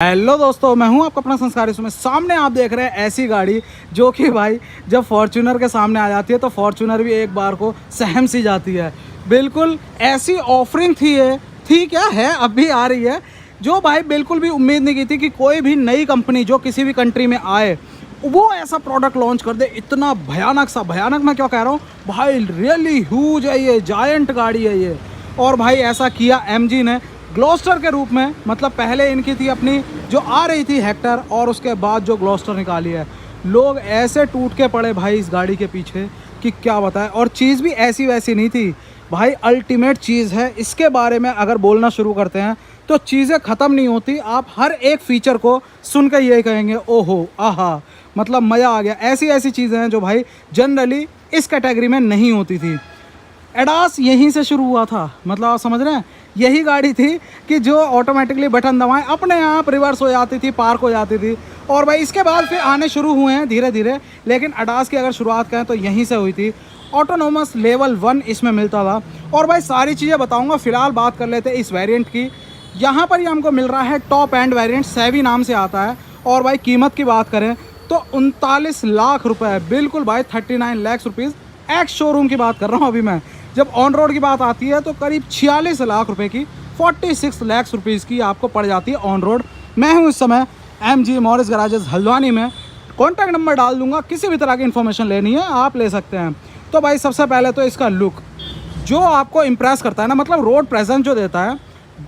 Hello दोस्तों, मैं हूं आपका अपना संस्कारी। इसमें सामने आप देख रहे हैं ऐसी गाड़ी जो कि भाई जब फॉर्च्यूनर के सामने आ जाती है तो फॉर्च्यूनर भी एक बार को सहम सी जाती है। बिल्कुल ऐसी ऑफरिंग थी क्या है, अब भी आ रही है, जो भाई बिल्कुल भी उम्मीद नहीं की थी कि कोई भी नई कंपनी जो किसी भी कंट्री में आए वो ऐसा प्रोडक्ट लॉन्च कर दे। इतना भयानक सा, भयानक मैं क्यों कह रहा हूँ भाई, रियली ह्यूज है ये, जायंट गाड़ी है ये। और भाई ऐसा किया एमजी ने ग्लोस्टर के रूप में। मतलब पहले इनकी थी अपनी जो आ रही थी हेक्टर, और उसके बाद जो ग्लोस्टर निकाली है, लोग ऐसे टूट के पड़े भाई इस गाड़ी के पीछे कि क्या बताएं। और चीज़ भी ऐसी वैसी नहीं थी भाई, अल्टीमेट चीज़ है। इसके बारे में अगर बोलना शुरू करते हैं तो चीज़ें ख़त्म नहीं होती। आप हर एक फीचर को सुन कर ये कहेंगे ओहो आहा, मतलब मज़ा आ गया। ऐसी ऐसी चीज़ें हैं जो भाई जनरली इस कैटेगरी में नहीं होती थी। एडास यहीं से शुरू हुआ था, मतलब आप समझ रहे हैं, यही गाड़ी थी कि जो ऑटोमेटिकली बटन दबाएं अपने आप रिवर्स हो जाती थी, पार्क हो जाती थी। और भाई इसके बाद फिर आने शुरू हुए हैं धीरे धीरे, लेकिन एडास की अगर शुरुआत करें तो यहीं से हुई थी। ऑटोनोमस लेवल 1 इसमें मिलता था। और भाई सारी चीज़ें बताऊंगा, फ़िलहाल बात कर लेते हैं इस वेरिएंट की। यहाँ पर ही हमको मिल रहा है टॉप एंड वेरिएंट, सेवी नाम से आता है। और भाई कीमत की बात करें तो 39 लाख रुपये, बिल्कुल भाई 39 लाख रुपीज़। एक्स शोरूम की बात कर रहा हूँ अभी मैं। जब ऑन रोड की बात आती है तो करीब 46 लाख रुपए की, 46 लाख रुपीज़ की आपको पड़ जाती है ऑन रोड। मैं हूँ इस समय एमजी मॉरिस गैराजेस हल्द्वानी में। कॉन्टैक्ट नंबर डाल दूंगा, किसी भी तरह की इन्फॉर्मेशन लेनी है आप ले सकते हैं। तो भाई सबसे पहले तो इसका लुक जो आपको इम्प्रेस करता है ना, मतलब रोड प्रेजेंस जो देता है,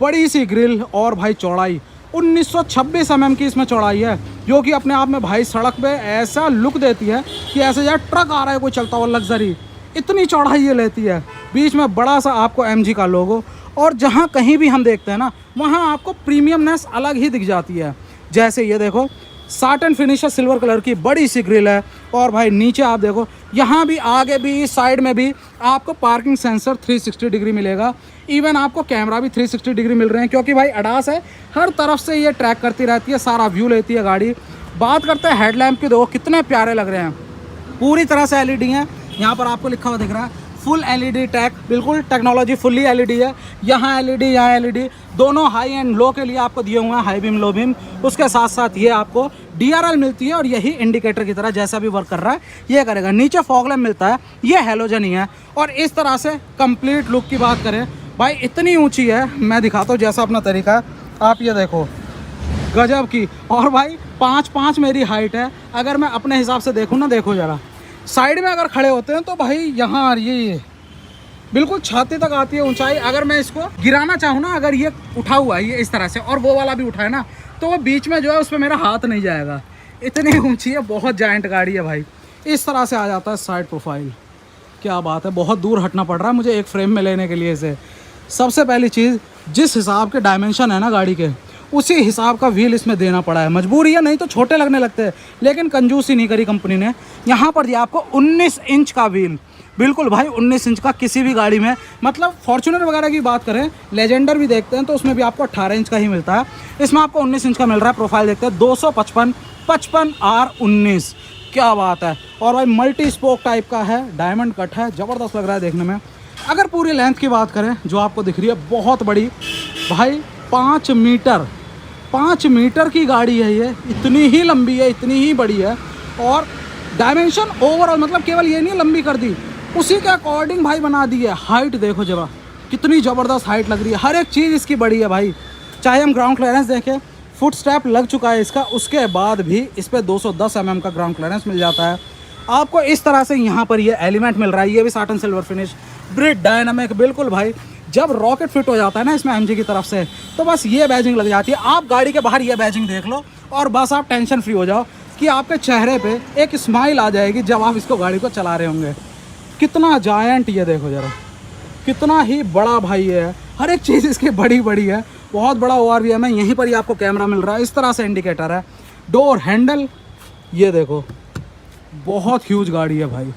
बड़ी सी ग्रिल और भाई चौड़ाई 1926 mm की इसमें चौड़ाई है, जो कि अपने आप में भाई सड़क पे ऐसा लुक देती है कि ऐसे यार ट्रक आ रहा है कोई चलता हुआ लग्जरी, इतनी चौड़ाई ये लेती है। बीच में बड़ा सा आपको एमजी का लोगो, और जहाँ कहीं भी हम देखते हैं ना वहाँ आपको प्रीमियमनेस अलग ही दिख जाती है। जैसे ये देखो, साटन फिनिश है, सिल्वर कलर की बड़ी सी ग्रिल है। और भाई नीचे आप देखो, यहाँ भी, आगे भी, साइड में भी आपको पार्किंग सेंसर 360 डिग्री मिलेगा। इवन आपको कैमरा भी 360 डिग्री मिल रहे हैं, क्योंकि भाई एडास है, हर तरफ से ये ट्रैक करती रहती है, सारा व्यू लेती है गाड़ी। बात करते हैं हेडलैम्प की, देखो कितने प्यारे लग रहे हैं, पूरी तरह से एलईडी हैं। यहाँ पर आपको लिखा हुआ दिख रहा है फुल एलईडी टैग, बिल्कुल टेक्नोलॉजी फुल्ली एलईडी है। यहाँ एलईडी, यहाँ एलईडी, दोनों हाई एंड लो के लिए आपको दिए हुए हैं, हाई बीम लो बीम। उसके साथ साथ ये आपको डीआरएल मिलती है, और यही इंडिकेटर की तरह जैसा भी वर्क कर रहा है ये करेगा। नीचे फॉग लैम्प मिलता है, ये हैलोजन ही है। और इस तरह से कंप्लीट लुक की बात करें भाई, इतनी ऊँची है, मैं दिखाता हूँ जैसा अपना तरीका है। आप ये देखो, गजब की। और भाई 5'5" मेरी हाइट है। अगर मैं अपने हिसाब से देखूँ ना, देखो ज़रा, साइड में अगर खड़े होते हैं तो भाई यहाँ आ रही है, ये बिल्कुल छाती तक आती है ऊंचाई। अगर मैं इसको गिराना चाहूँ ना, अगर ये उठा हुआ है ये इस तरह से, और वो वाला भी उठाए ना, तो वो बीच में जो है उस पर मेरा हाथ नहीं जाएगा, इतनी ऊंची है, बहुत जायंट गाड़ी है भाई। इस तरह से आ जाता है साइड प्रोफाइल, क्या बात है। बहुत दूर हटना पड़ रहा है मुझे एक फ्रेम में लेने के लिए इसे। सबसे पहली चीज़, जिस हिसाब के डायमेंशन है ना गाड़ी के, उसी हिसाब का व्हील इसमें देना पड़ा है, मजबूरी है, नहीं तो छोटे लगने लगते हैं। लेकिन कंजूसी नहीं करी कंपनी ने, यहाँ पर दिया आपको 19 इंच का व्हील, बिल्कुल भाई 19 इंच का। किसी भी गाड़ी में, मतलब फॉर्च्यूनर वगैरह की बात करें, लेजेंडर भी देखते हैं तो उसमें भी आपको 18 इंच का ही मिलता है, इसमें आपको 19 इंच का मिल रहा है। प्रोफाइल देखते हैं 255 55R19, क्या बात है। और भाई मल्टी स्पोक टाइप का है, डायमंड कट है, ज़बरदस्त लग रहा है देखने में। अगर पूरी लेंथ की बात करें जो आपको दिख रही है, बहुत बड़ी भाई, 5 मीटर की गाड़ी है ये, इतनी ही लंबी है, इतनी ही बड़ी है। और डायमेंशन ओवरऑल, मतलब केवल ये नहीं लंबी कर दी, उसी के अकॉर्डिंग भाई बना दी है। हाइट देखो जरा, कितनी ज़बरदस्त हाइट लग रही है, हर एक चीज़ इसकी बड़ी है भाई। चाहे हम ग्राउंड क्लियरेंस देखें, फुट स्टेप लग चुका है इसका, उसके बाद भी इस पर 210 mm का ग्राउंड क्लियरेंस मिल जाता है आपको। इस तरह से यहाँ पर ये एलिमेंट मिल रहा है, ये भी साटन सिल्वर फिनिश, ब्रिड डायनामिक, बिल्कुल भाई। जब रॉकेट फिट हो जाता है ना इसमें एमजी की तरफ से, तो बस ये बैजिंग लग जाती है। आप गाड़ी के बाहर ये बैजिंग देख लो और बस आप टेंशन फ्री हो जाओ कि आपके चेहरे पे एक स्माइल आ जाएगी जब आप इसको गाड़ी को चला रहे होंगे। कितना जायंट, ये देखो ज़रा, कितना ही बड़ा भाई है, हर एक चीज़ इसकी बड़ी बड़ी है। बहुत बड़ा ORVM है, यहीं पर ही आपको कैमरा मिल रहा है, इस तरह से इंडिकेटर है, डोर हैंडल, ये देखो, बहुत ह्यूज गाड़ी है भाई।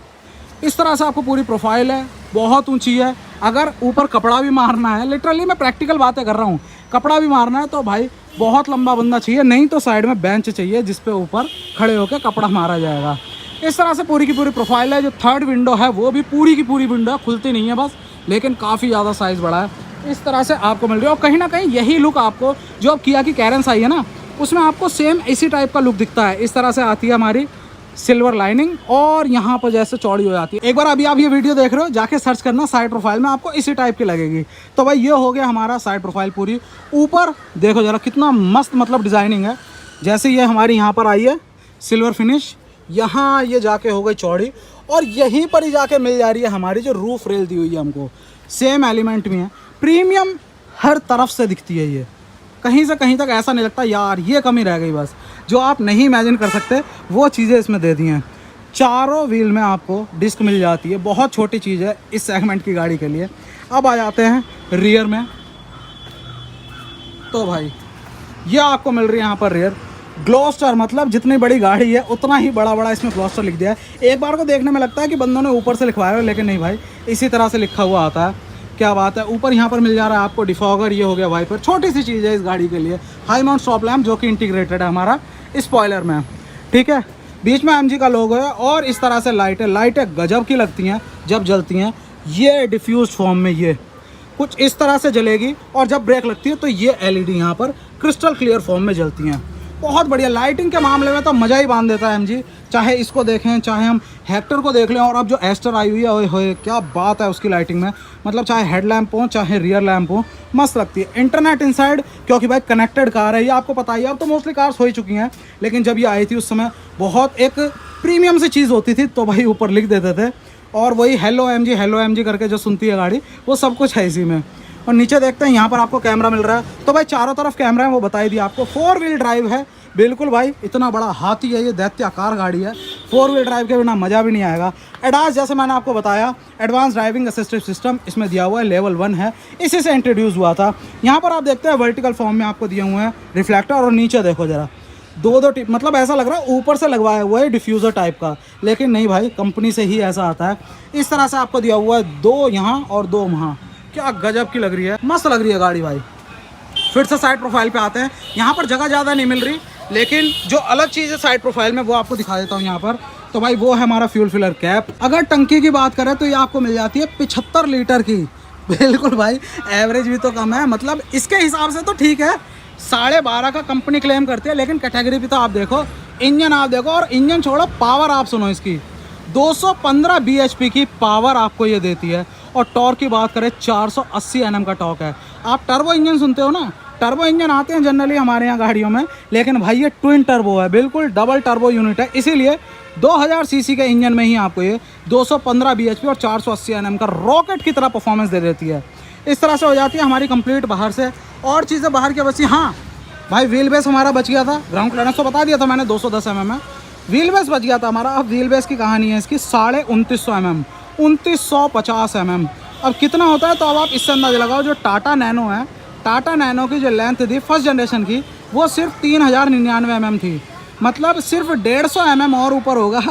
इस तरह से आपको पूरी प्रोफाइल है, बहुत ऊंची है। अगर ऊपर कपड़ा भी मारना है, लिटरली मैं प्रैक्टिकल बातें कर रहा हूँ, कपड़ा भी मारना है तो भाई बहुत लंबा बंदा चाहिए, नहीं तो साइड में बेंच चाहिए जिस पे ऊपर खड़े होकर कपड़ा मारा जाएगा। इस तरह से पूरी की पूरी प्रोफाइल है। जो थर्ड विंडो है वो भी पूरी की पूरी विंडो है, खुलती नहीं है बस, लेकिन काफ़ी ज़्यादा साइज़ बड़ा है। इस तरह से आपको मिल रही है, और कहीं ना कहीं यही लुक आपको जो अब किया की कैरेंस आई है ना, उसमें आपको सेम इसी टाइप का लुक दिखता है। इस तरह से आती है हमारी सिल्वर लाइनिंग और यहाँ पर जैसे चौड़ी हो जाती है। एक बार अभी आप ये वीडियो देख रहे हो, जाके सर्च करना साइड प्रोफाइल में, आपको इसी टाइप की लगेगी। तो भाई ये हो गया हमारा साइड प्रोफाइल पूरी। ऊपर देखो जरा कितना मस्त मतलब डिज़ाइनिंग है। जैसे ये हमारी यहाँ पर आई है सिल्वर फिनिश, यहाँ ये जाके हो गई चौड़ी और यहीं पर ही जाके मिल जा रही है हमारी जो रूफ रेल दी हुई है हमको, सेम एलिमेंट में है। प्रीमियम हर तरफ से दिखती है ये, कहीं से कहीं तक ऐसा नहीं लगता यार ये कमी रह गई। बस जो आप नहीं इमेजिन कर सकते वो चीज़ें इसमें दे दी हैं। चारों व्हील में आपको डिस्क मिल जाती है, बहुत छोटी चीज़ है इस सेगमेंट की गाड़ी के लिए। अब आ जाते हैं रियर में। तो भाई ये आपको मिल रही है यहाँ पर रियर ग्लोस्टर, मतलब जितनी बड़ी गाड़ी है उतना ही बड़ा बड़ा इसमें ग्लोस्टर लिख दिया है। एक बार को देखने में लगता है कि बंदों ने ऊपर से लिखवाया है, लेकिन नहीं भाई, इसी तरह से लिखा हुआ आता है। क्या बात है। ऊपर यहाँ पर मिल जा रहा है आपको डिफॉगर, ये हो गया वाइपर, छोटी सी चीज़ है इस गाड़ी के लिए। हाई माउंट स्टॉप लैम्प जो कि इंटीग्रेटेड है हमारा स्पॉइलर में, ठीक है। बीच में एमजी का लोगो है और इस तरह से लाइटें गजब की लगती हैं जब जलती हैं। ये डिफ्यूज फॉर्म में ये कुछ इस तरह से जलेगी और जब ब्रेक लगती है तो ये एलईडी यहाँ पर क्रिस्टल क्लियर फॉर्म में जलती हैं। बहुत बढ़िया। लाइटिंग के मामले में तो मज़ा ही बांध देता है एमजी, चाहे इसको देखें चाहे हम हेक्टर को देख लें। और अब जो एस्टर आई हुई है ओए होए क्या बात है उसकी लाइटिंग में, मतलब चाहे हेड लैम्प हो चाहे रियर लैम्प हो मस्त लगती है। इंटरनेट इनसाइड, क्योंकि भाई कनेक्टेड कार है, ये आपको पता ही है। अब तो मोस्टली कार्स हो ही चुकी हैं, लेकिन जब ये आई थी उस समय बहुत एक प्रीमियम सी चीज़ होती थी, तो भाई ऊपर लिख देते थे और वही हेलो एमजी करके जो सुनती है गाड़ी, वो सब कुछ है इसी में। और नीचे देखते हैं यहाँ पर आपको कैमरा मिल रहा है। तो भाई चारों तरफ कैमरा है, वो बताई दिया आपको। 4 व्हील ड्राइव है, बिल्कुल भाई इतना बड़ा हाथी है ये, दैत्याकार गाड़ी है। 4 व्हील ड्राइव के बिना मज़ा भी नहीं आएगा। एडास जैसे मैंने आपको बताया, एडवांस ड्राइविंग असिस्टिव सिस्टम इसमें दिया हुआ है, लेवल 1 है, इसी से इंट्रोड्यूस हुआ था। यहाँ पर आप देखते हैं वर्टिकल फॉर्म में आपको दिए हुए हैं रिफ्लेक्टर, और नीचे देखो जरा दो टिप, मतलब ऐसा लग रहा है ऊपर से लगवाया हुआ है डिफ्यूज़र टाइप का, लेकिन नहीं भाई, कंपनी से ही ऐसा आता है। इस तरह से आपको दिया हुआ है 2 यहाँ और 2 वहाँ। क्या गजब की लग रही है, मस्त लग रही है गाड़ी भाई। फिर से साइड प्रोफाइल पे आते हैं। यहाँ पर जगह ज़्यादा नहीं मिल रही, लेकिन जो अलग चीज़ है साइड प्रोफाइल में वो आपको दिखा देता हूँ यहाँ पर। तो भाई वो है हमारा फ्यूल फिलर कैप। अगर टंकी की बात करें तो ये आपको मिल जाती है 75 लीटर की। बिल्कुल भाई, एवरेज भी तो कम है, मतलब इसके हिसाब से तो ठीक है। 12.5 का कंपनी क्लेम करती है, लेकिन कैटेगरी भी तो आप देखो, इंजन आप देखो, और इंजन छोड़ो पावर आप सुनो इसकी। 215 bhp की पावर आपको ये देती है। और टॉर्क की बात करें 480 Nm का टॉर्क है। आप टर्बो इंजन सुनते हो ना, टर्बो इंजन आते हैं जनरली हमारे यहाँ गाड़ियों में, लेकिन भाई ये ट्विन टर्बो है, बिल्कुल डबल टर्बो यूनिट है। इसीलिए 2000 सीसी के इंजन में ही आपको ये 215 bhp और 480 Nm का रॉकेट की तरह परफॉर्मेंस दे देती है। इस तरह से हो जाती है हमारी कंप्लीट बाहर से। और चीज़ें बाहर की बची, हाँ भाई व्हील बेस हमारा बच गया था। ग्राउंड क्लियरेंस तो बता दिया था मैंने 210 mm है, व्हील बेस बच गया था हमारा। अब व्हील बेस की कहानी है इसकी 2950 mm, 2950 mm। अब कितना होता है तो अब आप इससे अंदाजा लगाओ। जो टाटा नैनो है, टाटा नैनो की जो लेंथ थी फर्स्ट जनरेशन की, वो सिर्फ 3099 mm थी, मतलब सिर्फ 150 mm और ऊपर होगा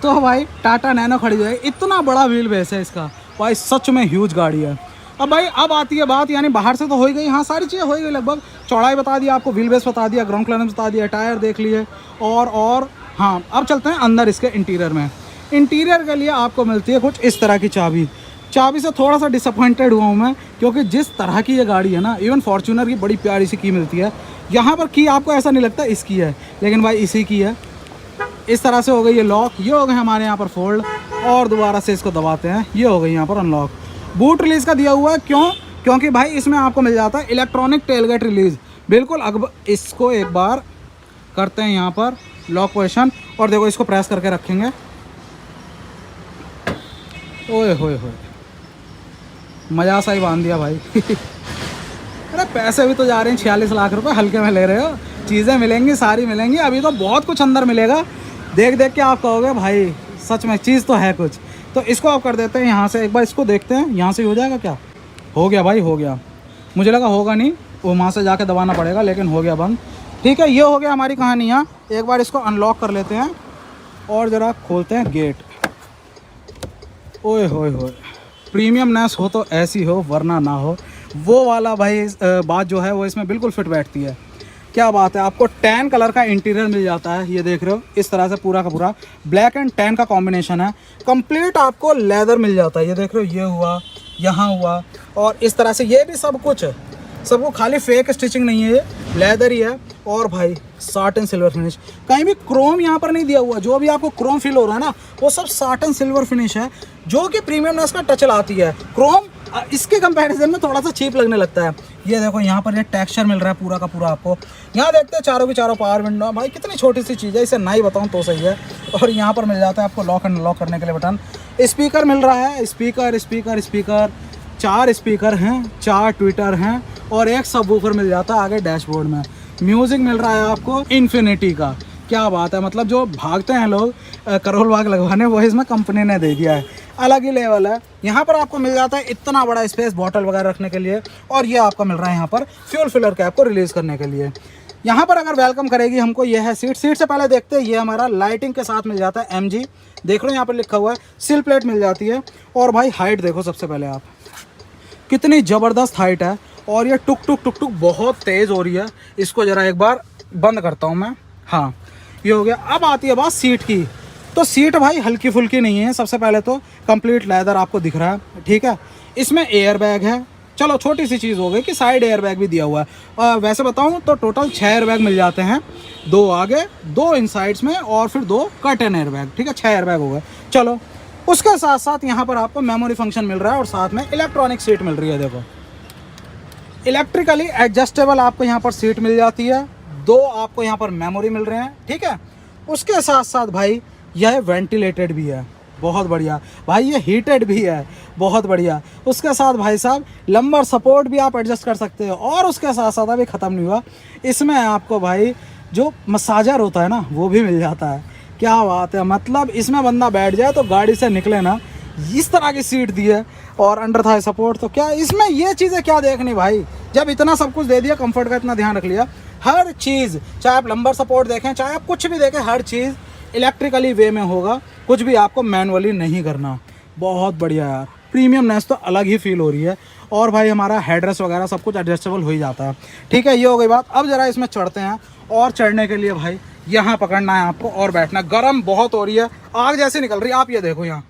तो भाई टाटा नैनो खड़ी जाएगी। इतना बड़ा व्हील बेस है इसका भाई, सच में ह्यूज गाड़ी है। अब भाई अब आती है बात, यानी बाहर से तो हो ही गई, हाँ सारी चीज़ें हो ही गई लगभग। चौड़ाई बता दिया आपको, व्हील बेस बता दिया, ग्राउंड क्लियरेंस बता दिया, टायर देख लिए, और हाँ अब चलते हैं अंदर इसके इंटीरियर में। इंटीरियर के लिए आपको मिलती है कुछ इस तरह की चाबी से थोड़ा सा डिसअपॉइंटेड हुआ हूँ मैं, क्योंकि जिस तरह की ये गाड़ी है ना, इवन फॉर्च्यूनर की बड़ी प्यारी सी की मिलती है, यहाँ पर की आपको ऐसा नहीं लगता इसकी है, लेकिन भाई इसी की है। इस तरह से हो गई ये लॉक, ये हो गए हमारे यहाँ पर फोल्ड, और दोबारा से इसको दबाते हैं, ये हो गई यहाँ पर अनलॉक। बूट रिलीज़ का दिया हुआ है, क्यों? क्योंकि भाई इसमें आपको मिल जाता है इलेक्ट्रॉनिक टेलगेट रिलीज़। बिल्कुल, अब इसको एक बार करते हैं यहाँ पर लॉक पोजिशन, और देखो इसको प्रेस करके रखेंगे, ओए होए होए मज़ा सा ही बांध दिया भाई। अरे पैसे भी तो जा रहे हैं 46 लाख रुपए, हल्के में ले रहे हो। चीज़ें मिलेंगी, सारी मिलेंगी, अभी तो बहुत कुछ अंदर मिलेगा। देख के आप कहोगे भाई सच में चीज़ तो है कुछ। तो इसको आप कर देते हैं यहाँ से, एक बार इसको देखते हैं यहाँ से हो जाएगा क्या। हो गया भाई, हो गया। मुझे लगा होगा नहीं, वो वहाँ से जाके दबाना पड़ेगा, लेकिन हो गया बंद। ठीक है, ये हो गया हमारी कहानी। यहाँ एक बार इसको अनलॉक कर लेते हैं और ज़रा खोलते हैं गेट। ओए होए होए, प्रीमियमनेस हो तो ऐसी हो, वरना ना हो, वो वाला भाई बात जो है वो इसमें बिल्कुल फिट बैठती है। क्या बात है। आपको टैन कलर का इंटीरियर मिल जाता है, ये देख रहे हो, इस तरह से पूरा का पूरा ब्लैक एंड टैन का कॉम्बिनेशन है। कंप्लीट आपको लेदर मिल जाता है, ये देख रहे हो, ये हुआ, यहाँ हुआ, और इस तरह से ये भी सब कुछ सबको, खाली फेक स्टिचिंग नहीं है, ये लेदर ही है। और भाई साटन सिल्वर फिनिश, कहीं भी क्रोम यहाँ पर नहीं दिया हुआ। जो भी आपको क्रोम फील हो रहा है ना, वो सब साटन सिल्वर फिनिश है, जो कि प्रीमियमनेस का टच लाती है। क्रोम इसके कंपैरिजन में थोड़ा सा चीप लगने लगता है। ये देखो यहाँ पर ये टेक्सचर मिल रहा है पूरा का पूरा आपको। यहाँ देखते हैं चारों की चारों पावर विंडो, भाई कितनी छोटी सी चीज़ है, इसे ना ही बताऊँ तो सही है। और यहाँ पर मिल जाता है आपको लॉक एंड लॉक करने के लिए बटन। स्पीकर मिल रहा है, स्पीकर 4 स्पीकर हैं, 4 ट्विटर हैं और एक सबवूफर मिल जाता है आगे डैशबोर्ड में। म्यूजिक मिल रहा है आपको इन्फिनिटी का, क्या बात है। मतलब जो भागते हैं लोग करोल बाग लगवाने, वो इसमें कंपनी ने दे दिया है, अलग ही लेवल है। यहाँ पर आपको मिल जाता है इतना बड़ा स्पेस बॉटल वगैरह रखने के लिए। और ये आपको मिल रहा है यहाँ पर फ्यूल फिलर कैप को रिलीज़ करने के लिए। यहाँ पर अगर वेलकम करेगी हमको, ये है सीट से पहले देखते हैं, ये हमारा लाइटिंग के साथ मिल जाता है MG, देख लो यहाँ पर लिखा हुआ है। सिल प्लेट मिल जाती है। और भाई हाइट देखो सबसे पहले आप, कितनी ज़बरदस्त हाइट है। और ये टुक टुक बहुत तेज़ हो रही है। इसको ज़रा एक बार बंद करता हूँ मैं, हाँ ये हो गया। अब आती है बात सीट की। तो सीट भाई हल्की फुल्की नहीं है। सबसे पहले तो कंप्लीट लेदर आपको दिख रहा है, ठीक है। इसमें एयर बैग है, चलो छोटी सी चीज़ हो गई कि साइड एयर बैग भी दिया हुआ है। वैसे बताऊँ तो टोटल 6 एयर बैग मिल जाते हैं, 2 आगे 2 इन साइड्स में और फिर 2 कर्टन एयर बैग, ठीक है। 6 एयर बैग हो गए। चलो उसके साथ साथ यहाँ पर आपको मेमोरी फंक्शन मिल रहा है और साथ में इलेक्ट्रॉनिक सीट मिल रही है। देखो इलेक्ट्रिकली एडजस्टेबल आपको यहाँ पर सीट मिल जाती है। 2 आपको यहाँ पर मेमोरी मिल रहे हैं, ठीक है। उसके साथ साथ भाई यह वेंटिलेटेड भी है, बहुत बढ़िया भाई। ये हीटेड भी है, बहुत बढ़िया। उसके साथ भाई साहब लंबर सपोर्ट भी आप एडजस्ट कर सकते हो। और उसके साथ साथ अभी ख़त्म नहीं हुआ, इसमें आपको भाई जो मसाजर होता है ना, वो भी मिल जाता है। क्या बात है, मतलब इसमें बंदा बैठ जाए तो गाड़ी से निकले ना, इस तरह की सीट दी है। और अंडर थाई सपोर्ट, तो क्या इसमें ये चीज़ें क्या देखनी भाई, जब इतना सब कुछ दे दिया, कंफर्ट का इतना ध्यान रख लिया, हर चीज़, चाहे आप लंबर सपोर्ट देखें, चाहे आप कुछ भी देखें, हर चीज़ इलेक्ट्रिकली वे में होगा, कुछ भी आपको मैनुअली नहीं करना। बहुत बढ़िया यार, प्रीमियमनेस तो अलग ही फील हो रही है। और भाई हमारा हेडरेस्ट वगैरह सब कुछ एडजस्टेबल हो ही जाता है, ठीक है। ये हो गई बात। अब ज़रा इसमें चढ़ते हैं, और चढ़ने के लिए भाई यहाँ पकड़ना है आपको और बैठना। गर्म बहुत हो रही है, आग जैसे निकल रही है। आप ये देखो, यहाँ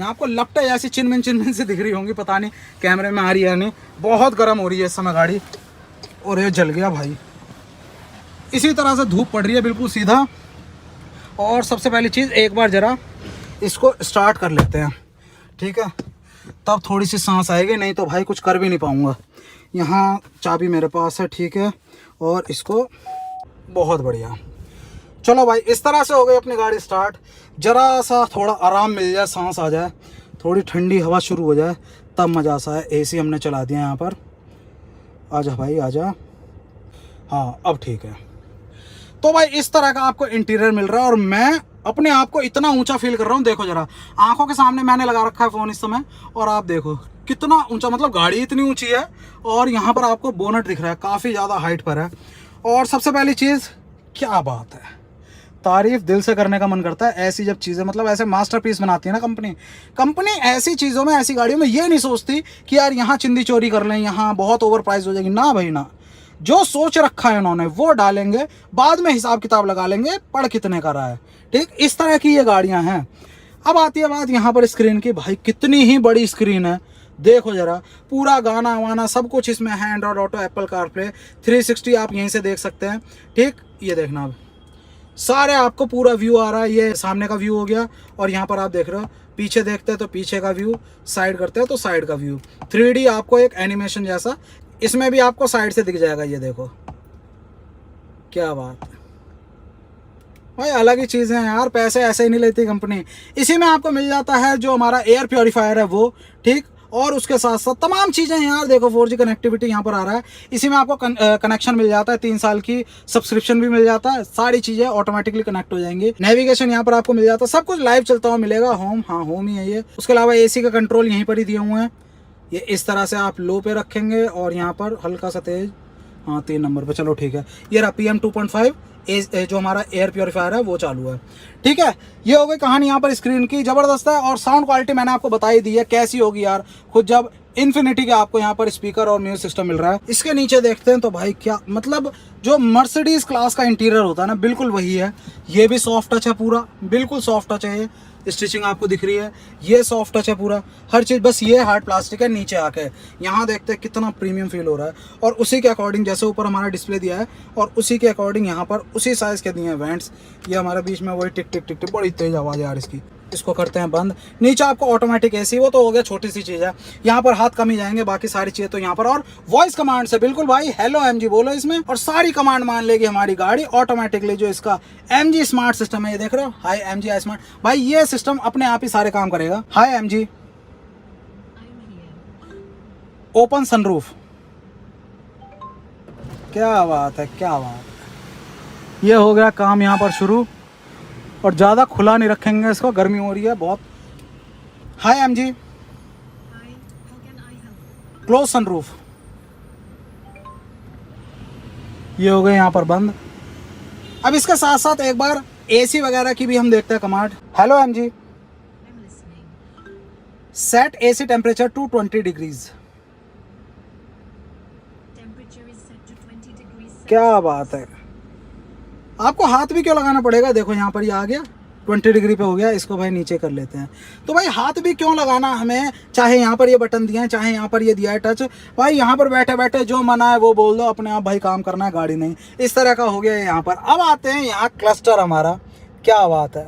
आपको लपटे जैसी चिनमिन से दिख रही होंगी, पता नहीं कैमरे में आ रही है नहीं। बहुत गर्म हो रही है इस समय गाड़ी। और ये जल गया भाई, इसी तरह से धूप पड़ रही है बिल्कुल सीधा। और सबसे पहली चीज़, एक बार ज़रा इसको स्टार्ट कर लेते हैं, ठीक है, तब थोड़ी सी सांस आएगी, नहीं तो भाई कुछ कर भी नहीं पाऊँगा। यहाँ चाबी मेरे पास है, ठीक है। और इसको बहुत बढ़िया, चलो भाई इस तरह से हो गई अपनी गाड़ी स्टार्ट। ज़रा सा थोड़ा आराम मिल जाए, सांस आ जाए, थोड़ी ठंडी हवा शुरू हो जाए, तब मज़ा सा है। AC हमने चला दिया यहाँ पर, आजा भाई आजा, हाँ अब ठीक है। तो भाई इस तरह का आपको इंटीरियर मिल रहा है। और मैं अपने आप को इतना ऊंचा फील कर रहा हूँ, देखो जरा, आंखों के सामने मैंने लगा रखा है फ़ोन इस समय, और आप देखो कितना ऊंचा, मतलब गाड़ी इतनी ऊंची है। और यहाँ पर आपको बोनट दिख रहा है, काफ़ी ज़्यादा हाइट पर है। और सबसे पहली चीज़, क्या बात है, तारीफ़ दिल से करने का मन करता है। ऐसी जब चीज़ें, मतलब ऐसे मास्टरपीस बनाती है ना कंपनी ऐसी चीज़ों में, ऐसी गाड़ियों में ये नहीं सोचती कि यार यहाँ चिंदी चोरी कर लें, यहाँ बहुत ओवर प्राइस हो जाएगी। ना भाई ना, जो सोच रखा है उन्होंने वो डालेंगे, बाद में हिसाब किताब लगा लेंगे पड़ कितने का रहा है, ठीक। इस तरह की ये गाड़ियाँ हैं। अब आती है बात यहाँ पर स्क्रीन की, भाई कितनी ही बड़ी स्क्रीन है, देखो ज़रा, पूरा गाना वाना सब कुछ इसमें है। एंड्रॉइड ऑटो, एप्पल कारप्ले, 360 आप यहीं से देख सकते हैं, ठीक। ये देखना, अब सारे आपको पूरा व्यू आ रहा है। ये सामने का व्यू हो गया, और यहाँ पर आप देख रहे हो, पीछे देखते हैं तो पीछे का व्यू, साइड करते हैं तो साइड का व्यू। 3D आपको एक एनिमेशन जैसा इसमें भी आपको साइड से दिख जाएगा। ये देखो क्या बात है भाई, अलग ही चीज़ें हैं यार, पैसे ऐसे ही नहीं लेती कंपनी। इसी में आपको मिल जाता है जो हमारा एयर प्योरीफायर है वो, ठीक। और उसके साथ साथ तमाम चीज़ें यार, देखो 4G कनेक्टिविटी यहाँ पर आ रहा है। इसी में आपको कनेक्शन मिल जाता है, 3 साल की सब्सक्रिप्शन भी मिल जाता है। सारी चीज़ें ऑटोमेटिकली कनेक्ट हो जाएंगी। नेविगेशन यहाँ पर आपको मिल जाता है, सब कुछ लाइव चलता हुआ मिलेगा। होम, हाँ होम ही है ये। उसके अलावा AC का कंट्रोल यहीं पर ही दिए हुए हैं। ये इस तरह से आप लो पे रखेंगे और यहाँ पर हल्का सा तेज, हाँ 3 नंबर पे, चलो ठीक है। ये रहा PM 2.5 जो हमारा एयर प्योरीफायर है वो चालू है, ठीक है। ये हो गई कहानी यहाँ पर स्क्रीन की, ज़बरदस्त है। और साउंड क्वालिटी मैंने आपको बताई दी है कैसी होगी यार, खुद जब इन्फिनिटी के आपको यहाँ पर स्पीकर और म्यूजिक सिस्टम मिल रहा है। इसके नीचे देखते हैं तो भाई क्या मतलब जो मर्सिडीज क्लास का इंटीरियर होता है ना, बिल्कुल वही है। ये भी सॉफ्ट टच है, पूरा बिल्कुल सॉफ्ट टच है। ये स्टिचिंग आपको दिख रही है, ये सॉफ्ट टच है पूरा, हर चीज़। बस ये हार्ड प्लास्टिक है। नीचे आके यहाँ देखते हैं कितना प्रीमियम फील हो रहा है। और उसी के अकॉर्डिंग जैसे ऊपर हमारा डिस्प्ले दिया है और उसी के अकॉर्डिंग यहाँ पर उसी साइज़ के दिए हैं वेंट्स। ये हमारे बीच में वही टिक टिक टिक टिक, बड़ी तेज़ आवाज़ है यार इसकी। इसको करते हैं बंद। नीचे आपको ऑटोमेटिक एसी, वो तो हो गया छोटी सी चीज़ है। यहाँ पर हाथ कम ही जाएंगे, बाकी सारी चीज़ें तो यहाँ पर। और वॉइस कमांड से बिल्कुल भाई हेलो एमजी बोलो इसमें, और सारी कमांड मान लेगी हमारी गाड़ी ऑटोमेटिकली। जो इसका एमजी स्मार्ट सिस्टम है, ये देख रहे हो, हाई एमजी आई स्मार्ट। भाई ये सिस्टम अपने आप ही सारे काम करेगा। High MG, open sunroof. क्या बात है, क्या बात है। ये हो गया काम यहाँ पर शुरू। और ज़्यादा खुला नहीं रखेंगे इसको, गर्मी हो रही है बहुत। हाय एमजी, क्लोज सनरूफ। ये हो गए यहाँ पर बंद। अब इसके साथ साथ एक बार एसी वगैरह की भी हम देखते हैं command. Hello MG, set AC temperature to 20 degrees. क्या बात है। आपको हाथ भी क्यों लगाना पड़ेगा, देखो यहाँ पर ये आ गया 20 डिग्री पे हो गया। इसको भाई नीचे कर लेते हैं। तो भाई हाथ भी क्यों लगाना हमें, चाहे यहाँ पर ये बटन दिया है, चाहे यहाँ पर ये दिया है टच। भाई यहाँ पर बैठे बैठे जो मना है वो बोल दो, अपने आप भाई काम करना है, गाड़ी नहीं। इस तरह का हो गया है यहाँ पर। अब आते हैं यहाँ क्लस्टर हमारा। क्या बात है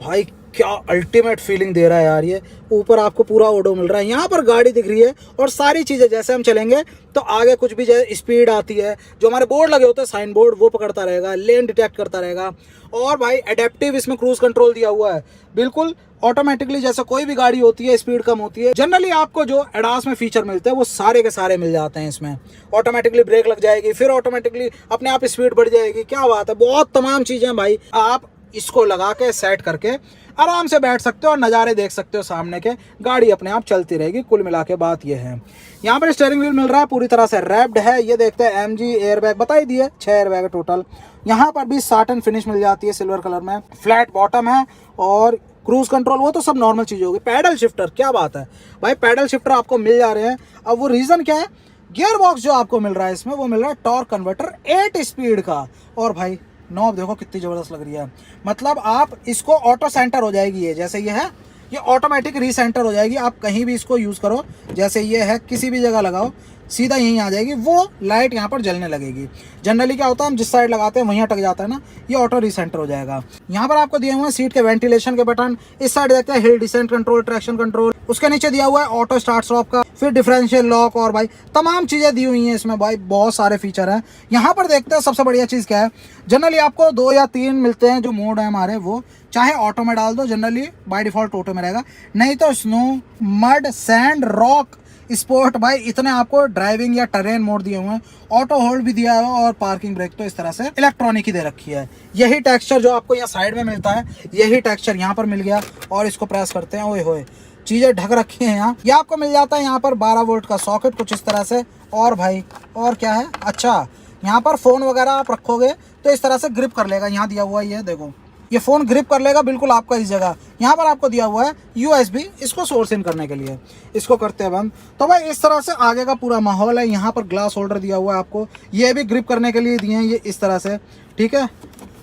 भाई, क्या अल्टीमेट फीलिंग दे रहा है यार। ये ऊपर आपको पूरा ऑडो मिल रहा है, यहाँ पर गाड़ी दिख रही है और सारी चीज़ें। जैसे हम चलेंगे तो आगे कुछ भी जैसे स्पीड आती है, जो हमारे बोर्ड लगे होते हैं साइन बोर्ड, वो पकड़ता रहेगा, लेन डिटेक्ट करता रहेगा। और भाई एडेप्टिव इसमें क्रूज कंट्रोल दिया हुआ है, बिल्कुल ऑटोमेटिकली। जैसे कोई भी गाड़ी होती है, स्पीड कम होती है, जनरली आपको जो एडास में फीचर मिलते हैं वो सारे के सारे मिल जाते हैं इसमें। ऑटोमेटिकली ब्रेक लग जाएगी, फिर ऑटोमेटिकली अपने आप स्पीड बढ़ जाएगी। क्या बात है, बहुत तमाम चीज़ें भाई। आप इसको लगा के सेट करके आराम से बैठ सकते हो और नज़ारे देख सकते हो सामने के। गाड़ी अपने आप चलती रहेगी। कुल मिला के बात ये है। यहाँ पर स्टीयरिंग व्हील मिल रहा है, पूरी तरह से रैप्ड है। ये देखते हैं एमजी एयरबैग बता ही दिए, 6 एयरबैग है टोटल। यहाँ पर भी साटन फिनिश मिल जाती है सिल्वर कलर में। फ्लैट बॉटम है और क्रूज कंट्रोल वो तो सब नॉर्मल चीज़ होगी। पैडल शिफ्टर, क्या बात है भाई, पैडल शिफ्टर आपको मिल जा रहे हैं। अब वो रीज़न क्या है, गियर बॉक्स जो आपको मिल रहा है इसमें, वो मिल रहा है टॉर्क कन्वर्टर 8 स्पीड का। और भाई नॉब देखो कितनी ज़बरदस्त लग रही है। मतलब आप इसको ऑटो सेंटर हो जाएगी, ये जैसे ये है, ये ऑटोमेटिक रीसेंटर हो जाएगी। आप कहीं भी इसको यूज़ करो, जैसे ये है, किसी भी जगह लगाओ, सीधा यहीं आ जाएगी। वो लाइट यहाँ पर जलने लगेगी। जनरली क्या होता है, हम जिस साइड लगाते हैं वहीं अटक जाता है ना, ये ऑटो रीसेंटर हो जाएगा। यहाँ पर आपको दिए हुए हैं सीट के वेंटिलेशन के बटन। इस साइड देखते हैं हिल डिसेंट कंट्रोल, ट्रैक्शन कंट्रोल। उसके नीचे दिया हुआ है ऑटो स्टार्ट स्टॉप का, फिर डिफरेंशियल लॉक, और भाई तमाम चीज़ें दी हुई हैं इसमें। भाई बहुत सारे फीचर हैं। यहाँ पर देखते हैं सबसे बढ़िया चीज़ क्या है। जनरली आपको 2 या 3 मिलते हैं जो मोड है हमारे, वो चाहे ऑटो में डाल दो, जनरली बाय डिफॉल्ट ऑटो में रहेगा, नहीं तो snow, mud, sand, rock, sport. भाई इतने आपको ड्राइविंग या टरेन मोड दिए हुए हैं। ऑटो होल्ड भी दिया है और पार्किंग ब्रेक तो इस तरह से इलेक्ट्रॉनिक ही दे रखी है। यही टेक्सचर जो आपको यहाँ साइड में मिलता है, यही टेक्सचर यहाँ पर मिल गया। और इसको प्रेस करते हैं, ओए होए चीज़ें ढक रखी हैं यहाँ। ये आपको मिल जाता है यहाँ पर 12 वोल्ट का सॉकेट कुछ इस तरह से। और भाई और क्या है, अच्छा यहाँ पर फ़ोन वगैरह आप रखोगे तो इस तरह से ग्रिप कर लेगा। यहाँ दिया हुआ है, ये देखो, ये फ़ोन ग्रिप कर लेगा बिल्कुल आपका इस जगह। यहाँ पर आपको दिया हुआ है USB, इसको सोर्स इन करने के लिए। इसको करते हैं बंद। तो भाई इस तरह से आगे का पूरा माहौल है। यहाँ पर ग्लास होल्डर दिया हुआ है आपको, ये भी ग्रिप करने के लिए दिए हैं, ये इस तरह से, ठीक है।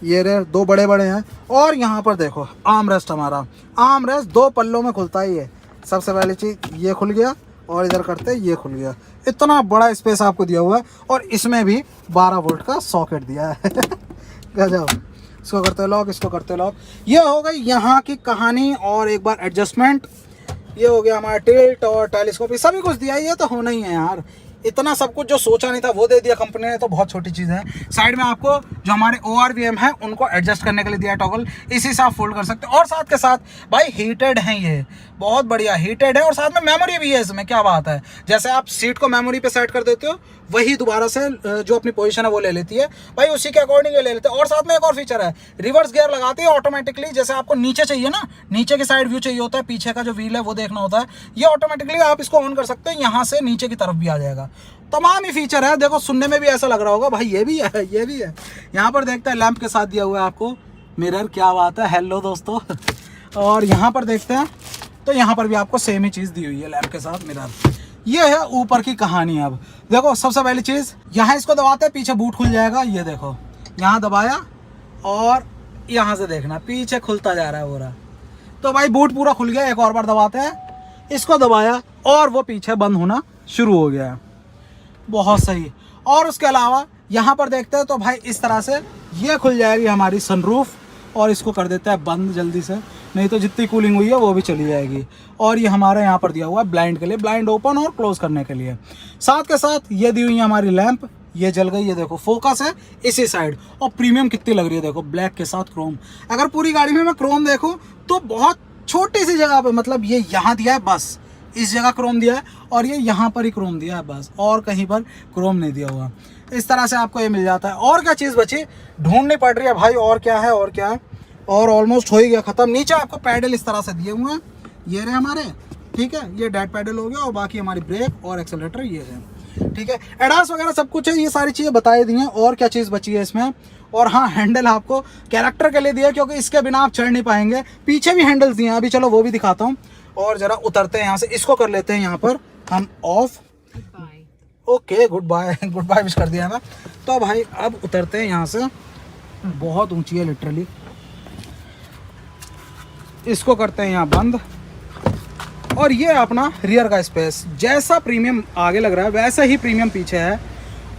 ये रे 2 बड़े बड़े हैं। और यहाँ पर देखो आर्म रेस्ट, हमारा आर्म रेस्ट 2 पल्लों में खुलता है। ये सबसे पहली चीज़, ये खुल गया, और इधर करते ये खुल गया। इतना बड़ा स्पेस आपको दिया हुआ है। और इसमें भी 12 वोल्ट का सॉकेट दिया है। गजब। इसको करते लॉक, इसको करते लॉक। ये हो गई यहाँ की कहानी। और एक बार एडजस्टमेंट, ये हो गया हमारा टिल्ट और टेलीस्कोप, सभी कुछ दिया। ये तो होना ही है यार, इतना सब कुछ जो सोचा नहीं था वो दे दिया कंपनी ने, तो बहुत छोटी चीज़ है। साइड में आपको जो हमारे ORVM है उनको एडजस्ट करने के लिए दिया टॉगल, इसी से आप फोल्ड कर सकते हो। और साथ के साथ भाई हीटेड है, ये बहुत बढ़िया हीटेड है। और साथ में मेमोरी भी है इसमें, क्या बात है। जैसे आप सीट को मेमोरी पे सेट कर देते हो, वही दोबारा से जो अपनी पोजीशन है वो ले लेती है भाई, उसी के अकॉर्डिंग ले लेते हैं। और साथ में एक और फीचर है, रिवर्स गियर लगाती है ऑटोमेटिकली। जैसे आपको नीचे चाहिए ना, नीचे की साइड व्यू चाहिए होता है, पीछे का जो व्हील है वो देखना होता है, ये ऑटोमेटिकली आप इसको ऑन कर सकते हैं, यहाँ से नीचे की तरफ भी आ जाएगा। तमाम ही फीचर है। देखो सुनने में भी ऐसा लग रहा होगा भाई ये भी है, ये भी है। यहाँ पर देखते हैं लैंप के साथ दिया हुआ है आपको मिरर, क्या बात है। हेलो दोस्तों। और यहाँ पर देखते हैं तो यहाँ पर भी आपको सेम ही चीज़ दी हुई है लैंप के साथ मिरर। ये है ऊपर की कहानी। अब देखो सबसे पहली चीज़, यहाँ इसको दबाते हैं पीछे बूट खुल जाएगा। ये देखो यहाँ दबाया और यहाँ से देखना पीछे खुलता जा रहा है पूरा। तो भाई बूट पूरा खुल गया। एक और बार दबाते हैं, इसको दबाया और वो पीछे बंद होना शुरू हो गया है। बहुत सही। और उसके अलावा यहाँ पर देखते हैं तो भाई इस तरह से ये खुल जाएगी हमारी सनरूफ, और इसको कर देते हैं बंद जल्दी से, नहीं तो जितनी कूलिंग हुई है वो भी चली जाएगी। और ये हमारे यहाँ पर दिया हुआ है ब्लाइंड के लिए, ब्लाइंड ओपन और क्लोज करने के लिए। साथ के साथ ये दी हुई है हमारी लैंप, ये जल गई। ये देखो फोकस है इसी साइड, और प्रीमियम कितनी लग रही है देखो, ब्लैक के साथ क्रोम। अगर पूरी गाड़ी में मैं क्रोम देखूँ तो बहुत छोटी सी जगह पे, मतलब ये यहाँ दिया है बस, इस जगह क्रोम दिया है, और ये यहाँ पर ही क्रोम दिया है बस, और कहीं पर क्रोम नहीं दिया हुआ। इस तरह से आपको ये मिल जाता है। और क्या चीज़ बची ढूंढनी पड़ रही है भाई, और क्या है और क्या है, और ऑलमोस्ट हो ही गया ख़त्म। नीचे आपको पैडल इस तरह से दिए हुए हैं, ये रहे हमारे, ठीक है, ये डेड पैडल हो गया, और बाकी हमारी ब्रेक और एक्सेलेरेटर ये है, ठीक है। एडास वगैरह सब कुछ है, ये सारी चीज़ें बताई दी हैं। और क्या चीज़ बची है इसमें, और हाँ हैंडल आपको कैरेक्टर के लिए दिया, क्योंकि इसके बिना आप चढ़ नहीं पाएंगे। पीछे भी हैंडल्स दिए हैं, अभी चलो वो भी दिखाता हूँ। और ज़रा उतरते हैं यहाँ से, इसको कर लेते हैं यहाँ पर हम off. Okay good bye, good bye wish कर दिया मैं। तो भाई अब उतरते हैं यहाँ से, बहुत ऊंची है लिटरली। इसको करते हैं यहाँ बंद, और ये अपना रियर का स्पेस, जैसा प्रीमियम आगे लग रहा है वैसा ही प्रीमियम पीछे है।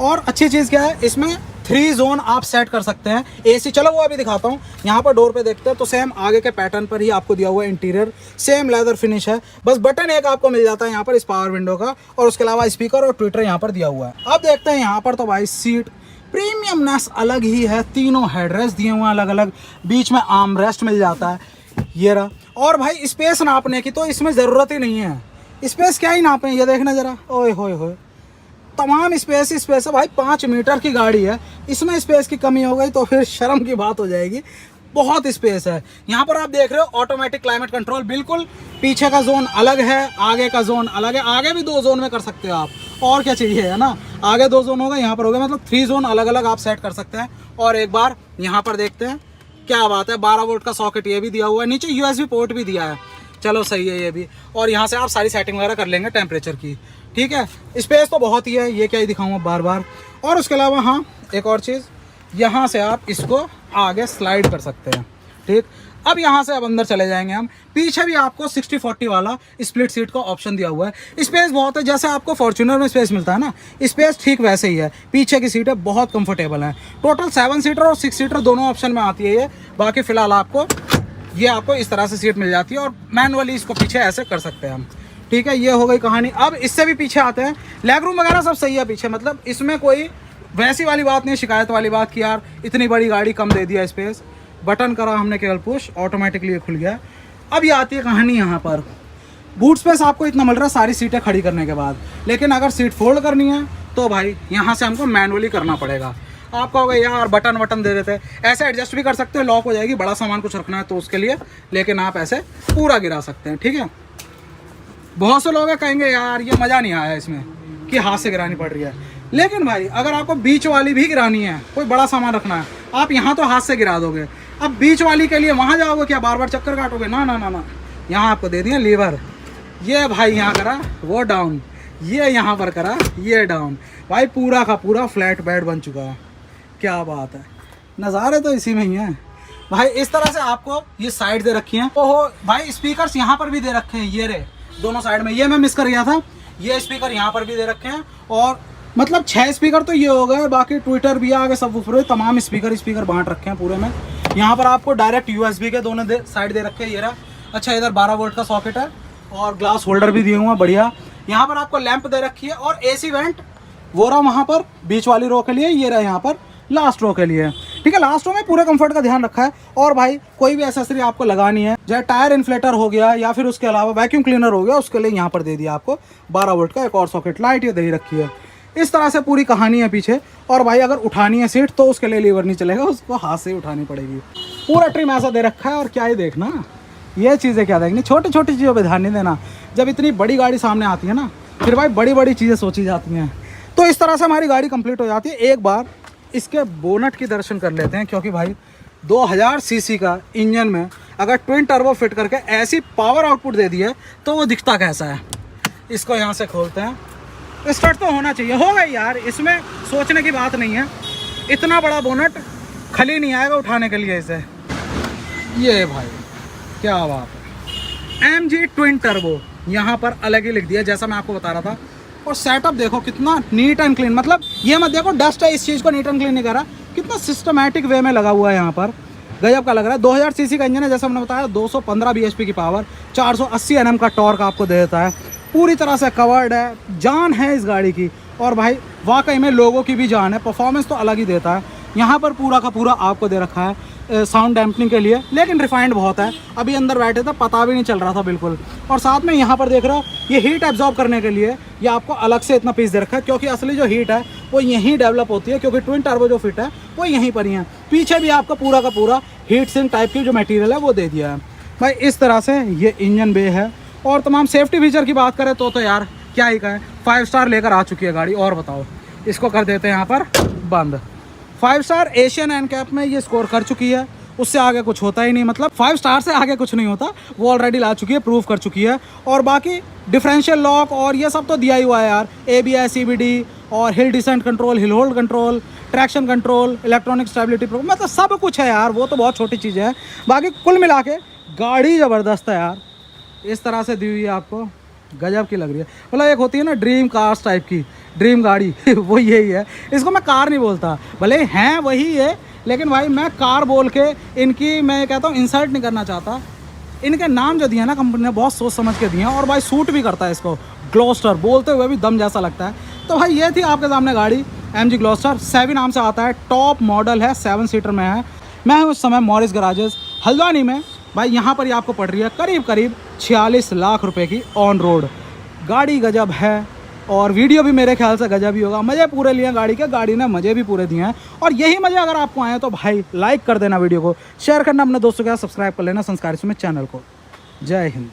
और अच्छी चीज़ क्या है, इसमें 3 जोन आप सेट कर सकते हैं एसी। चलो वो अभी दिखाता हूँ। यहाँ पर डोर पे देखते हैं तो सेम आगे के पैटर्न पर ही आपको दिया हुआ है इंटीरियर, सेम लेदर फिनिश है। बस बटन एक आपको मिल जाता है यहाँ पर इस पावर विंडो का, और उसके अलावा स्पीकर और ट्विटर यहाँ पर दिया हुआ है। अब देखते हैं यहाँ पर तो भाई सीट प्रीमियमनेस अलग ही है, तीनों हेडरेस्ट दिए हुए हैं अलग अलग, बीच में आर्म रेस्ट मिल जाता है, ये रहा। और भाई स्पेस नापने की तो इसमें ज़रूरत ही नहीं है, स्पेस क्या ही नापें, ये देखना ज़रा, ओए होए होए, तमाम स्पेस है भाई। 5 मीटर की गाड़ी है, इसमें स्पेस की कमी हो गई तो फिर शर्म की बात हो जाएगी। बहुत स्पेस है। यहाँ पर आप देख रहे हो ऑटोमेटिक क्लाइमेट कंट्रोल, बिल्कुल पीछे का जोन अलग है, आगे का जोन अलग है। आगे भी 2 जोन में कर सकते हो आप, और क्या चाहिए, है ना। आगे 2 जोन होगा, यहाँ पर होगा, मतलब 3 जोन अलग अलग आप सेट कर सकते हैं। और एक बार यहाँ पर देखते हैं, क्या बात है, 12 वोल्ट का सॉकेट ये भी दिया हुआ है, नीचे USB पोर्ट भी दिया है, चलो सही है ये भी। और यहाँ से आप सारी सेटिंग वगैरह कर लेंगे टेम्परेचर की, ठीक है। स्पेस तो बहुत ही है, ये क्या ही दिखाऊंगा बार बार। और उसके अलावा हाँ एक और चीज़, यहाँ से आप इसको आगे स्लाइड कर सकते हैं, ठीक। अब यहाँ से अब अंदर चले जाएंगे हम। पीछे भी आपको 60-40 वाला स्प्लिट सीट का ऑप्शन दिया हुआ है। स्पेस बहुत है, जैसे आपको फॉर्च्यूनर में स्पेस मिलता है ना, स्पेस ठीक वैसे ही है। पीछे की सीटें बहुत कंफर्टेबल हैं। टोटल 7 सीटर और 6 सीटर दोनों ऑप्शन में आती है ये। बाकी फ़िलहाल आपको इस तरह से सीट मिल जाती है, और मैनुअली इसको पीछे ऐसे कर सकते हैं हम, ठीक है। ये हो गई कहानी। अब इससे भी पीछे आते हैं, लेग रूम वगैरह सब सही है पीछे, मतलब इसमें कोई वैसी वाली बात नहीं, शिकायत वाली बात कि यार इतनी बड़ी गाड़ी कम दे दिया स्पेस। बटन करा हमने केवल पुश, ऑटोमेटिकली खुल गया। अब ये आती है कहानी यहाँ पर, बूट स्पेस आपको इतना मिल रहा है सारी सीटें खड़ी करने के बाद, लेकिन अगर सीट फोल्ड करनी है तो भाई यहाँ से हमको मैनुअली करना पड़ेगा। आप कहोगे यार बटन दे देते, ऐसे एडजस्ट भी कर सकते हो, लॉक हो जाएगी, बड़ा सामान कुछ रखना है तो उसके लिए, लेकिन आप ऐसे पूरा गिरा सकते हैं, ठीक है। बहुत से लोग कहेंगे यार ये मज़ा नहीं आया इसमें कि हाथ से गिरानी पड़ रही है, लेकिन भाई अगर आपको बीच वाली भी गिरानी है, कोई बड़ा सामान रखना है, आप यहाँ तो हाथ से गिरा दोगे। अब बीच वाली के लिए वहाँ जाओगे क्या, बार बार चक्कर काटोगे, ना ना ना ना। यहाँ आपको दे दिया लीवर, ये भाई यहाँ करा वो डाउन, ये यहाँ पर करा ये डाउन, भाई पूरा का पूरा फ्लैट बेड बन चुका है। क्या बात है, नज़ारे तो इसी में ही हैं भाई। इस तरह से आपको ये साइड दे रखी हैं। ओहो भाई स्पीकर्स यहाँ पर भी दे रखे हैं, ये रे दोनों साइड में, ये मैं मिस कर गया था, ये स्पीकर यहाँ पर भी दे रखे हैं। और मतलब 6 स्पीकर तो ये हो गए, बाकी ट्विटर भी आगे सब ऊपर तमाम स्पीकर बांट रखे हैं पूरे में। यहाँ पर आपको डायरेक्ट USB के दोनों साइड दे रखे हैं, ये रहा। अच्छा इधर 12 वोल्ट का सॉकेट है, और ग्लास होल्डर भी दिए हुए हैं बढ़िया। यहाँ पर आपको लैंप दे रखी है, और AC वेंट वो रहा वहाँ पर बीच वाली रो के लिए, ये रहा यहाँ पर लास्ट रो के लिए, ठीक है। लास्ट रो में पूरे कंफर्ट का ध्यान रखा है। और भाई कोई भी एसेसरी आपको लगानी है, चाहे टायर इन्फ्लेटर हो गया या फिर उसके अलावा वैक्यूम क्लीनर हो गया, उसके लिए यहाँ पर दे दिया आपको 12 वोल्ट का एक और सॉकेट, लाइट ये दे रखी है। इस तरह से पूरी कहानी है पीछे। और भाई अगर उठानी है सीट तो उसके लिए लीवर नहीं चलेगा, उसको हाथ से ही उठानी पड़ेगी। पूरा ट्रिम ऐसा दे रखा है, और क्या ही देखना, ये चीज़ें क्या देखनी, छोटी छोटी चीज़ों पर ध्यान नहीं देना। जब इतनी बड़ी गाड़ी सामने आती है ना, फिर भाई बड़ी बड़ी चीज़ें सोची जाती हैं। तो इस तरह से हमारी गाड़ी कंप्लीट हो जाती है। एक बार इसके बोनट की दर्शन कर लेते हैं, क्योंकि भाई 2000 सीसी का इंजन में अगर ट्विन टर्बो फिट करके ऐसी पावर आउटपुट दे दी है तो वो दिखता कैसा है। इसको यहाँ से खोलते हैं। स्टार्ट तो होना चाहिए, हो गई यार, इसमें सोचने की बात नहीं है। इतना बड़ा बोनट खाली नहीं आएगा उठाने के लिए इसे। ये भाई क्या बात है, MG ट्विन टर्बो यहाँ पर अलग ही लिख दिया जैसा मैं आपको बता रहा था। और सेटअप देखो कितना नीट एंड क्लीन, मतलब ये मत देखो डस्ट है इस चीज़ को नीट एंड क्लीन नहीं कर रहा, कितना सिस्टमैटिक वे में लगा हुआ है यहाँ पर, गजब का लग रहा है। 2000 सीसी का इंजन है जैसा मैंने बताया, 215 bhp की पावर, 480 Nm का टॉर्क आपको दे देता है, पूरी तरह से कवर्ड है, जान है इस गाड़ी की। और भाई वाकई में लोगों की भी जान है, परफॉर्मेंस तो अलग ही देता है। यहाँ पर पूरा का पूरा आपको दे रखा है साउंड डैम्पनिंग के लिए, लेकिन रिफाइंड बहुत है। अभी अंदर बैठे थे पता भी नहीं चल रहा था बिल्कुल। और साथ में यहाँ पर देख रहा हो ये हीट एब्जॉर्ब करने के लिए ये आपको अलग से इतना पीस दे रखा है, क्योंकि असली जो हीट है वो यहीं डेवलप होती है, क्योंकि ट्विन टर्बो जो फिट है वो यहीं पर ही है। पीछे भी आपका पूरा का पूरा हीट सिंक टाइप की जो मटेरियल है वो दे दिया है भाई। इस तरह से ये इंजन बे है। और तमाम सेफ्टी फीचर की बात करें तो यार क्या ही कहें, 5 स्टार लेकर आ चुकी है गाड़ी। और बताओ, इसको कर देते हैं यहाँ पर बंद। 5 स्टार एशियन एनकैप में ये स्कोर कर चुकी है, उससे आगे कुछ होता ही नहीं, मतलब 5 स्टार से आगे कुछ नहीं होता, वो ऑलरेडी ला चुकी है, प्रूव कर चुकी है। और बाकी डिफरेंशियल लॉक और ये सब तो दिया ही हुआ है यार, ABS CBD और hill descent control, hill hold control, traction control, electronic stability program, मतलब सब कुछ है यार, वो तो बहुत छोटी चीज़ है। बाकी कुल मिला के गाड़ी ज़बरदस्त है यार, इस तरह से दी हुई है आपको, गजब की लग रही है। मतलब एक होती है ना ड्रीम कार्स टाइप की ड्रीम गाड़ी वो यही है। इसको मैं कार नहीं बोलता, भले हैं वही है, लेकिन भाई मैं कार बोल के इनकी मैं कहता हूँ इंसल्ट नहीं करना चाहता। इनके नाम जो दिए हैं ना कंपनी ने बहुत सोच समझ के दिए हैं, और भाई सूट भी करता है इसको, ग्लोस्टर बोलते हुए भी दम जैसा लगता है। तो भाई ये थी आपके सामने गाड़ी MG ग्लोस्टर 7 नाम से आता है, टॉप मॉडल है, 7 सीटर में है। मैं हूँ उस समय मॉरिस गराजेस हल्द्वानी में। भाई यहाँ पर ही आपको पड़ रही है करीब करीब 46 लाख रुपए की ऑन रोड। गाड़ी गजब है और वीडियो भी मेरे ख्याल से गजब ही होगा। मज़े पूरे लिए गाड़ी के, गाड़ी ने मज़े भी पूरे दिए हैं। और यही मज़े अगर आपको आए तो भाई लाइक कर देना वीडियो को, शेयर करना अपने दोस्तों के साथ, सब्सक्राइब कर लेना संस्कार में चैनल को। जय हिंद।